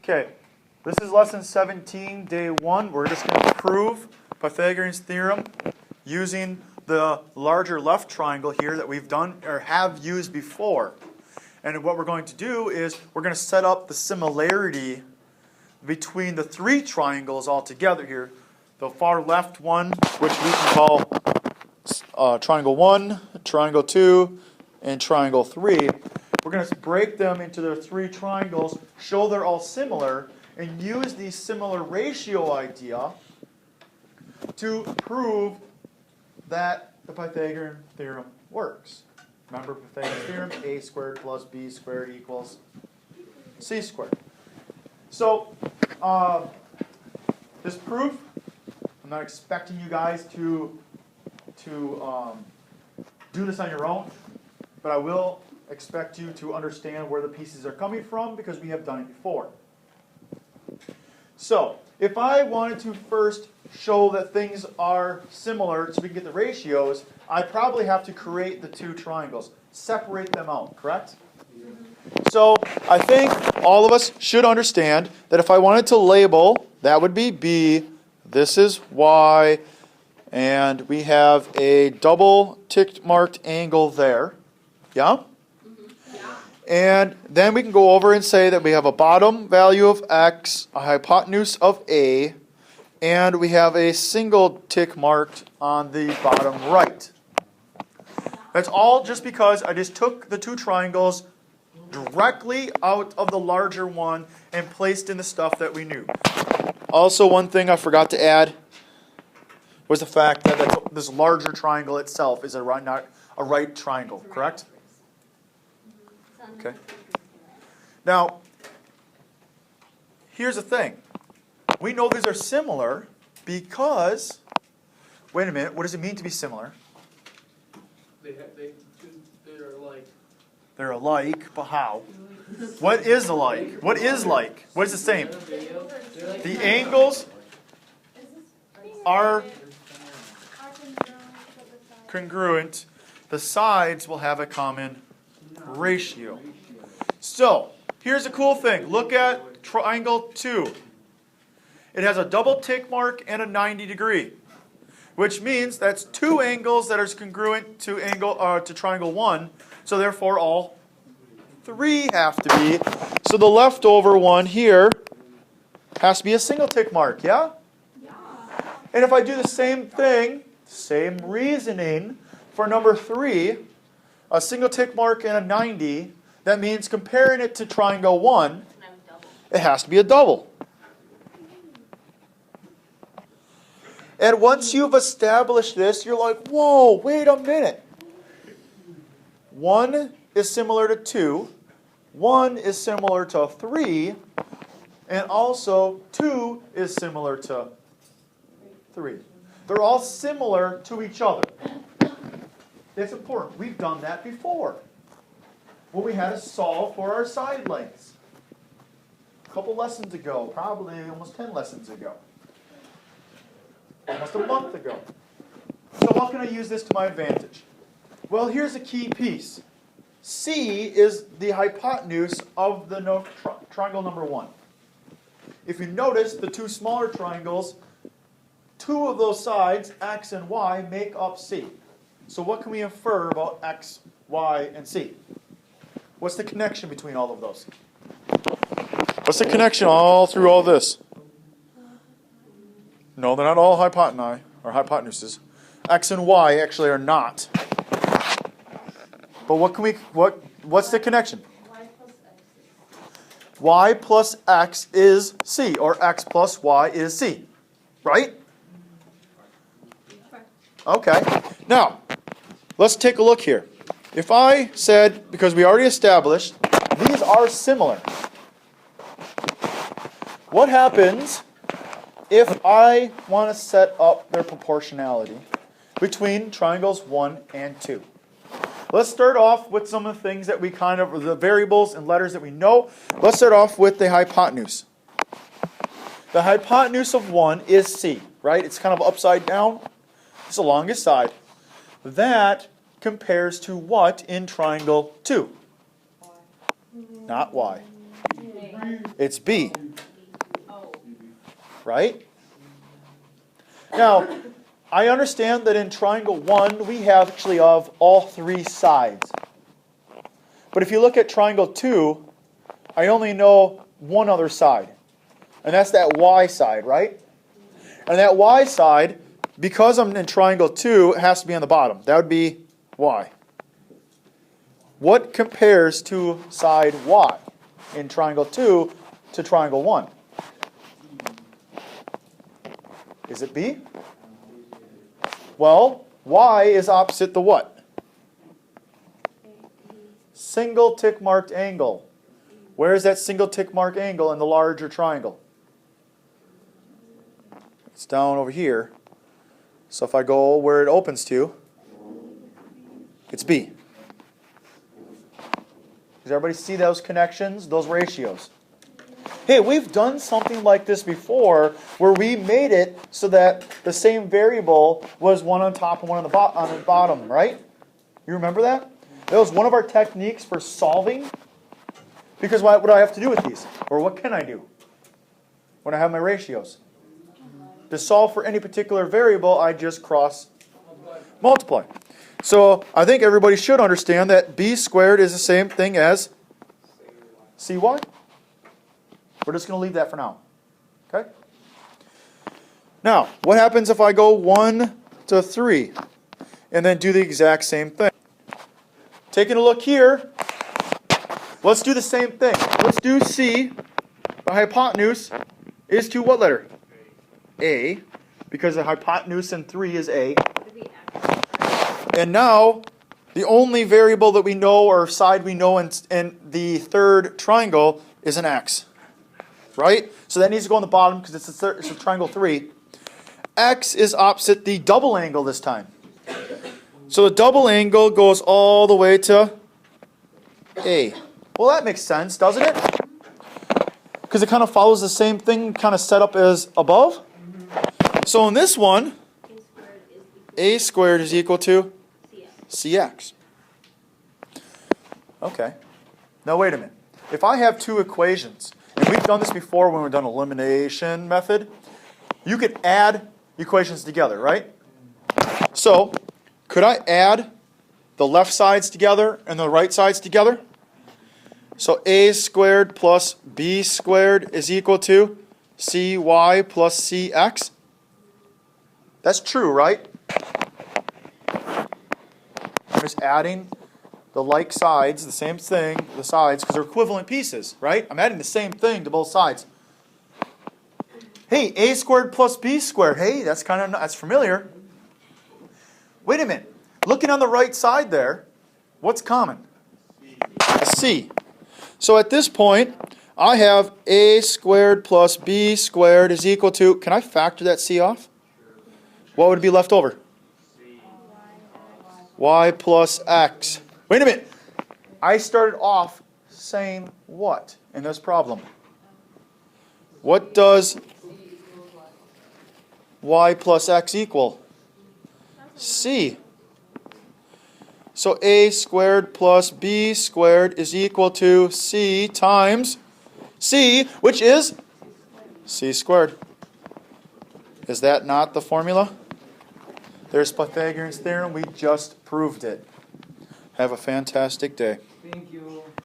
Okay, this is lesson 17, day 1. We're just going to prove Pythagorean's theorem using the larger left triangle here that we've done or have used before. And what we're going to do is we're going to set up the similarity between the three triangles all together here. The far left one, which we can call triangle 1, triangle 2, and triangle 3. We're going to break them into their three triangles, show they're all similar, and use the similar ratio idea to prove that the Pythagorean theorem works. Remember Pythagorean theorem, a squared plus b squared equals c squared. So, this proof, I'm not expecting you guys to do this on your own, but I will expect you to understand where the pieces are coming from because we have done it before. So, if I wanted to first show that things are similar so we can get the ratios, I probably have to create the two triangles, separate them out, correct? So, I think all of us should understand that if I wanted to label, that would be B, this is Y, and we have a double tick marked angle there. Yeah? And then we can go over and say that we have a bottom value of x, a hypotenuse of a, and we have a single tick marked on the bottom right. That's all just because I just took the two triangles directly out of the larger one and placed in the stuff that we knew. Also, one thing I forgot to add was the fact that this larger triangle itself is not a right triangle, correct? Okay. Now, here's the thing. We know these are similar because, wait a minute, what does it mean to be similar? They're alike. They're alike, but how? What is alike? What is like? What is the same? The angles are congruent. The sides will have a common ratio. So, here's a cool thing. Look at triangle 2. It has a double tick mark and a 90 degree, which means that's two angles that are congruent to triangle 1. So therefore, all three have to be. So the leftover one here has to be a single tick mark, yeah? Yeah. And if I do the same thing, same reasoning for number 3, a single tick mark and a 90, that means comparing it to triangle 1, it has to be a double. And once you've established this, you're like, whoa, wait a minute. 1 is similar to 2, 1 is similar to 3, and also 2 is similar to 3. They're all similar to each other. That's important. We've done that before when we had to solve for our side lengths. A couple lessons ago, probably almost 10 lessons ago. Almost a month ago. So how can I use this to my advantage? Well, here's a key piece. C is the hypotenuse of the triangle number 1. If you notice, the two smaller triangles, two of those sides, x and y, make up C. So what can we infer about x, y, and c? What's the connection between all of those? What's the connection all through all this? No, they're not all hypotenuse or hypotenuses. X and y actually are not. But what's the connection? Y plus x is c, or x plus y is c. Right? Okay. Now, let's take a look here. If I said, because we already established, these are similar. What happens if I want to set up their proportionality between triangles 1 and 2? Let's start off with some of the things that the variables and letters that we know. Let's start off with the hypotenuse. The hypotenuse of 1 is C, right? It's kind of upside down. It's the longest side. That compares to what in triangle 2? Not Y. It's B. right? Now, I understand that in triangle 1, we have actually of all three sides. But if you look at triangle 2, I only know one other side. And that's that y side, right? And that y side, because I'm in triangle 2, it has to be on the bottom. That would be y. What compares to side y in triangle 2 to triangle 1? Is it B? Well, y is opposite the what? Single tick marked angle. Where is that single tick marked angle in the larger triangle? It's down over here. So if I go where it opens to, it's B. Does everybody see those connections, those ratios? Hey, we've done something like this before where we made it so that the same variable was one on top and one on the bottom, right? You remember that? That was one of our techniques for solving. Because what do I have to do with these? Or what can I do when I have my ratios? To solve for any particular variable, I just cross multiply. So I think everybody should understand that b squared is the same thing as cy. We're just going to leave that for now. Okay? Now, what happens if I go 1 to 3 and then do the exact same thing? Taking a look here, let's do the same thing. Let's do C. The hypotenuse is to what letter? A, because the hypotenuse in 3 is A. And now, the only variable that we know, or side we know in the third triangle is an x. Right? So that needs to go on the bottom because it's a triangle 3. X is opposite the double angle this time. So the double angle goes all the way to A. Well, that makes sense, doesn't it? Because it kind of follows the same thing, kind of set up as above. So in this one, A squared is equal to CX. Okay. Now wait a minute. If I have two equations, and we've done this before when we've done elimination method, you could add equations together, right? So, could I add the left sides together and the right sides together? So A squared plus B squared is equal to CY plus CX. That's true, right? I'm just adding the like sides, the same thing, the sides, because they're equivalent pieces, right? I'm adding the same thing to both sides. Hey, A squared plus B squared. Hey, that's familiar. Wait a minute. Looking on the right side there, what's common? A C. So at this point, I have A squared plus B squared is equal to, can I factor that C off? What would be left over? Y plus X. Wait a minute. I started off saying what in this problem? What does Y plus X equal? C. So A squared plus B squared is equal to C times C, which is C squared. Is that not the formula? There's Pythagorean's theorem. We just proved it. Have a fantastic day. Thank you.